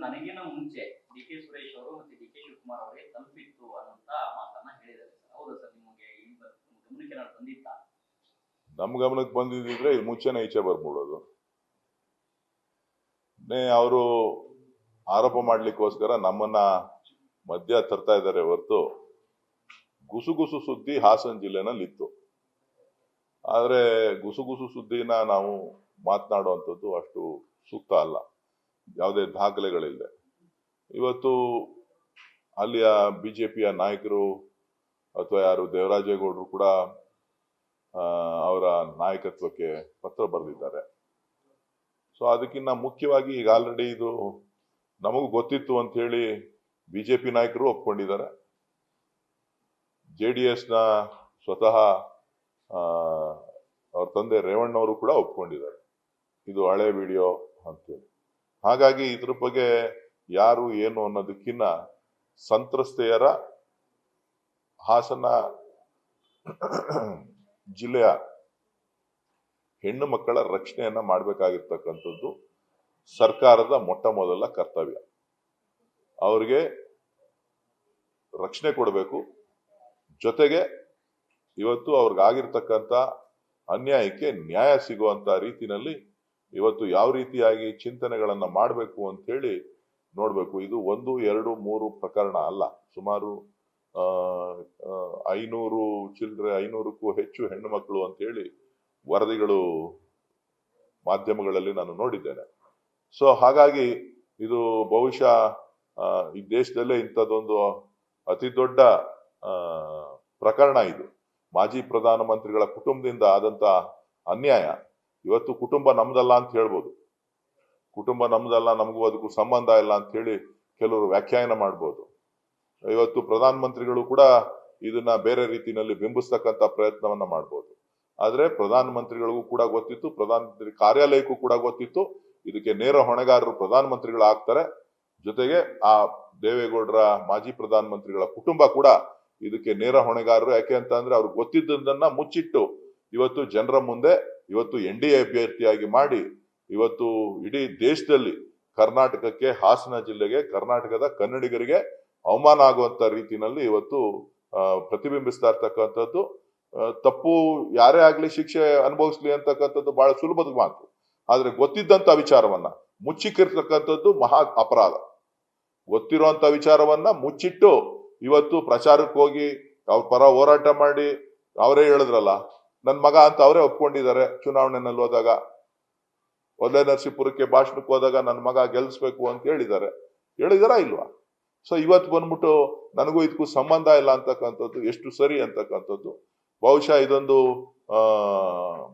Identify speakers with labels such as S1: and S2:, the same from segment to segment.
S1: ನನಗಿನ ಮುಂಚೆ D K Suresh ಅವರು ಮತ್ತೆ ಡಿ ಕೆ ಶಿವಕುಮಾರ್ ಅವರಿಗೆ ತಲುಪಿತ್ತು ಅನ್ನುವಂತ ಮಾತನ್ನ ಹೇಳಿದ್ದಾರೆ ಸರ್. ಹೌದಾ ಸರ್, ನಿಮಗೆ ಈ ಗಮನಕ್ಕೆ ನಾನು ಬಂದಿತ್ತ?
S2: ನಮ್ಮ ಗಮನಕ್ಕೆ ಬಂದಿದ್ರೆ ಮುಂಚೆನೇ ಈಚೆ ಬರ್ಬಿಡೋದು. ಅವರು ಆರೋಪ ಮಾಡ್ಲಿಕ್ಕೋಸ್ಕರ ನಮ್ಮನ್ನ ಮಧ್ಯ ತರ್ತಾ ಇದ್ದಾರೆ ಹೊರತು ಗುಸುಗುಸು ಸುದ್ದಿ ಹಾಸನ ಜಿಲ್ಲೆನಲ್ಲಿ ಇತ್ತು. ಆದ್ರೆ ಗುಸುಗುಸು ಸುದ್ದಿನ ನಾವು ಮಾತನಾಡುವಂಥದ್ದು ಅಷ್ಟು ಸೂಕ್ತ ಅಲ್ಲ, ಯಾವುದೇ ದಾಖಲೆಗಳಿಲ್ಲದೆ. ಇವತ್ತು ಅಲ್ಲಿಯ ಬಿಜೆಪಿಯ ನಾಯಕರು ಅಥವಾ ಯಾರು ದೇವರಾಜೇಗೌಡರು ಕೂಡ ಅವರ ನಾಯಕತ್ವಕ್ಕೆ ಪತ್ರ ಬರೆದಿದ್ದಾರೆ. ಸೊ ಅದಕ್ಕಿಂತ ಮುಖ್ಯವಾಗಿ ಈಗ ಆಲ್ರೆಡಿ ಇದು ನಮಗೂ ಗೊತ್ತಿತ್ತು ಅಂತ ಹೇಳಿ ಬಿಜೆಪಿ ನಾಯಕರು ಒಪ್ಕೊಂಡಿದ್ದಾರೆ. JDS ನ ಸ್ವತಃ ಅವ್ರ ತಂದೆ ರೇವಣ್ಣವರು ಕೂಡ ಒಪ್ಕೊಂಡಿದ್ದಾರೆ ಇದು ಹಳೆ ವಿಡಿಯೋ ಅಂತೇಳಿ. ಹಾಗಾಗಿ ಇದ್ರ ಬಗ್ಗೆ ಯಾರು ಏನು ಅನ್ನೋದಕ್ಕಿಂತ ಸಂತ್ರಸ್ತೆಯರ ಹಾಸನ ಜಿಲ್ಲೆಯ ಹೆಣ್ಣು ಮಕ್ಕಳ ರಕ್ಷಣೆಯನ್ನ ಮಾಡಬೇಕಾಗಿರ್ತಕ್ಕಂಥದ್ದು ಸರ್ಕಾರದ ಮೊಟ್ಟ ಮೊದಲ ಕರ್ತವ್ಯ. ಅವ್ರಿಗೆ ರಕ್ಷಣೆ ಕೊಡಬೇಕು. ಜೊತೆಗೆ ಇವತ್ತು ಅವ್ರಿಗಾಗಿರ್ತಕ್ಕಂಥ ಅನ್ಯಾಯಕ್ಕೆ ನ್ಯಾಯ ಸಿಗುವಂತ ರೀತಿನಲ್ಲಿ ಇವತ್ತು ಯಾವ ರೀತಿಯಾಗಿ ಚಿಂತನೆಗಳನ್ನ ಮಾಡಬೇಕು ಅಂತ ಹೇಳಿ ನೋಡ್ಬೇಕು. ಇದು 1, 2, 3 ಪ್ರಕರಣ ಅಲ್ಲ, ಸುಮಾರು 500ಕ್ಕೂ ಹೆಚ್ಚು ಹೆಣ್ಣು ಮಕ್ಕಳು ಅಂತ ಹೇಳಿ ವರದಿಗಳು ಮಾಧ್ಯಮಗಳಲ್ಲಿ ನಾನು ನೋಡಿದ್ದೇನೆ. ಸೊ ಹಾಗಾಗಿ ಇದು ಬಹುಶಃ ಈ ದೇಶದಲ್ಲೇ ಇಂಥದ್ದೊಂದು ಅತಿ ದೊಡ್ಡ ಪ್ರಕರಣ. ಇದು ಮಾಜಿ ಪ್ರಧಾನಮಂತ್ರಿಗಳ ಕುಟುಂಬದಿಂದ ಆದಂತ ಅನ್ಯಾಯ. ಇವತ್ತು ಕುಟುಂಬ ನಮ್ದಲ್ಲ ಅಂತ ಹೇಳ್ಬೋದು, ಕುಟುಂಬ ನಮ್ದಲ್ಲ, ನಮಗೂ ಅದಕ್ಕೂ ಸಂಬಂಧ ಇಲ್ಲ ಅಂತ ಹೇಳಿ ಕೆಲವರು ವ್ಯಾಖ್ಯಾನ ಮಾಡ್ಬೋದು. ಇವತ್ತು ಪ್ರಧಾನಮಂತ್ರಿಗಳು ಕೂಡ ಇದನ್ನ ಬೇರೆ ರೀತಿಯಲ್ಲಿ ಬಿಂಬಿಸ್ತಕ್ಕಂಥ ಪ್ರಯತ್ನವನ್ನ ಮಾಡ್ಬೋದು. ಆದ್ರೆ ಪ್ರಧಾನಮಂತ್ರಿಗಳಿಗೂ ಕೂಡ ಗೊತ್ತಿತ್ತು, ಪ್ರಧಾನಮಂತ್ರಿ ಕಾರ್ಯಾಲಯಕ್ಕೂ ಕೂಡ ಗೊತ್ತಿತ್ತು, ಇದಕ್ಕೆ ನೇರ ಹೊಣೆಗಾರರು ಪ್ರಧಾನಮಂತ್ರಿಗಳು ಆಗ್ತಾರೆ. ಜೊತೆಗೆ ಆ ದೇವೇಗೌಡರ ಮಾಜಿ ಪ್ರಧಾನಮಂತ್ರಿಗಳ ಕುಟುಂಬ ಕೂಡ ಇದಕ್ಕೆ ನೇರ ಹೊಣೆಗಾರರು. ಯಾಕೆ ಅಂತ ಅಂದ್ರೆ ಅವ್ರಿಗೆ ಗೊತ್ತಿದ್ದದನ್ನ ಮುಚ್ಚಿಟ್ಟು ಇವತ್ತು ಜನರ ಮುಂದೆ ಇವತ್ತು NDA ಅಭ್ಯರ್ಥಿಯಾಗಿ ಮಾಡಿ ಇವತ್ತು ಇಡೀ ದೇಶದಲ್ಲಿ ಕರ್ನಾಟಕಕ್ಕೆ, ಹಾಸನ ಜಿಲ್ಲೆಗೆ, ಕರ್ನಾಟಕದ ಕನ್ನಡಿಗರಿಗೆ ಅವಮಾನ ಆಗುವಂತ ರೀತಿಯಲ್ಲಿ ಇವತ್ತು ಪ್ರತಿಬಿಂಬಿಸ್ತಾ ಇರ್ತಕ್ಕಂಥದ್ದು. ತಪ್ಪು ಯಾರೇ ಆಗ್ಲಿ ಶಿಕ್ಷೆ ಅನುಭವಿಸ್ಲಿ ಅಂತಕ್ಕಂಥದ್ದು ಬಹಳ ಸುಲಭದ ಮಾತು. ಆದ್ರೆ ಗೊತ್ತಿದ್ದಂತ ವಿಚಾರವನ್ನ ಮುಚ್ಚಿಕ್ಕಿರ್ತಕ್ಕಂಥದ್ದು ಮಹಾ ಅಪರಾಧ. ಗೊತ್ತಿರುವಂತ ವಿಚಾರವನ್ನ ಮುಚ್ಚಿಟ್ಟು ಇವತ್ತು ಪ್ರಚಾರಕ್ಕೆ ಹೋಗಿ ಅವ್ರ ಪರ ಹೋರಾಟ ಮಾಡಿ, ಅವರೇ ಹೇಳಿದ್ರಲ್ಲ ನನ್ ಮಗ ಅಂತ ಅವರೇ ಒಪ್ಕೊಂಡಿದ್ದಾರೆ. ಚುನಾವಣೆನಲ್ಲಿ ಹೋದಾಗ ಒಲೆ ನರಸೀಪುರಕ್ಕೆ ಭಾಷಣಕ್ಕೆ ಹೋದಾಗ ನನ್ನ ಮಗ ಗೆಲ್ಲಿಸ್ಬೇಕು ಅಂತ ಹೇಳಿದಾರಾ ಇಲ್ವಾ? ಸೊ ಇವತ್ತು ಬಂದ್ಬಿಟ್ಟು ನನಗೂ ಇದಕ್ಕೂ ಸಂಬಂಧ ಇಲ್ಲ ಅಂತಕ್ಕಂಥದ್ದು ಎಷ್ಟು ಸರಿ ಅಂತಕ್ಕಂಥದ್ದು. ಬಹುಶಃ ಇದೊಂದು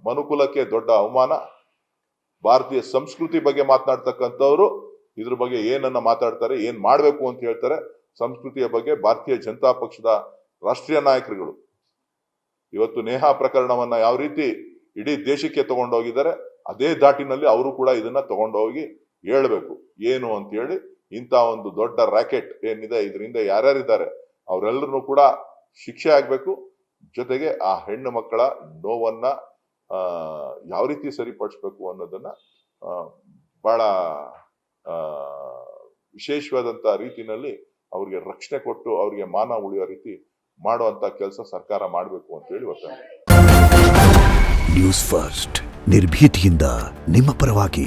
S2: ಮನುಕುಲಕ್ಕೆ ದೊಡ್ಡ ಅವಮಾನ. ಭಾರತೀಯ ಸಂಸ್ಕೃತಿ ಬಗ್ಗೆ ಮಾತನಾಡ್ತಕ್ಕಂಥವ್ರು ಇದ್ರ ಬಗ್ಗೆ ಏನನ್ನ ಮಾತಾಡ್ತಾರೆ, ಏನ್ ಮಾಡ್ಬೇಕು ಅಂತ ಹೇಳ್ತಾರೆ, ಸಂಸ್ಕೃತಿಯ ಬಗ್ಗೆ ಭಾರತೀಯ ಜನತಾ ಪಕ್ಷದ ರಾಷ್ಟ್ರೀಯ ನಾಯಕರುಗಳು ಇವತ್ತು ನೇಹಾ ಪ್ರಕರಣವನ್ನ ಯಾವ ರೀತಿ ಇಡೀ ದೇಶಕ್ಕೆ ತಗೊಂಡೋಗಿದ್ದಾರೆ, ಅದೇ ದಾಟಿನಲ್ಲಿ ಅವರು ಕೂಡ ಇದನ್ನ ತಗೊಂಡೋಗಿ ಹೇಳ್ಬೇಕು ಏನು ಅಂತ ಹೇಳಿ. ಇಂಥ ಒಂದು ದೊಡ್ಡ ರ್ಯಾಕೆಟ್ ಏನಿದೆ, ಇದರಿಂದ ಯಾರ್ಯಾರಿದ್ದಾರೆ ಅವರೆಲ್ಲರೂ ಕೂಡ ಶಿಕ್ಷೆ ಆಗ್ಬೇಕು. ಜೊತೆಗೆ ಆ ಹೆಣ್ಣು ಮಕ್ಕಳ ನೋವನ್ನ ಯಾವ ರೀತಿ ಸರಿಪಡಿಸ್ಬೇಕು ಅನ್ನೋದನ್ನ ಬಹಳ ವಿಶೇಷವಾದಂತ ರೀತಿನಲ್ಲಿ ಅವ್ರಿಗೆ ರಕ್ಷಣೆ ಕೊಟ್ಟು ಅವ್ರಿಗೆ ಮಾನ ಉಳಿಯೋ ರೀತಿ ಮಾಡುವಂತ ಕೆಲಸ ಸರ್ಕಾರ ಮಾಡಬೇಕು ಅಂತ ಹೇಳಿ ಒತ್ತಾಯ.
S3: ನ್ಯೂಸ್ ಫಸ್ಟ್ ನಿರ್ಭೀತಿಯಿಂದ ನಿಮ್ಮ ಪರವಾಗಿ.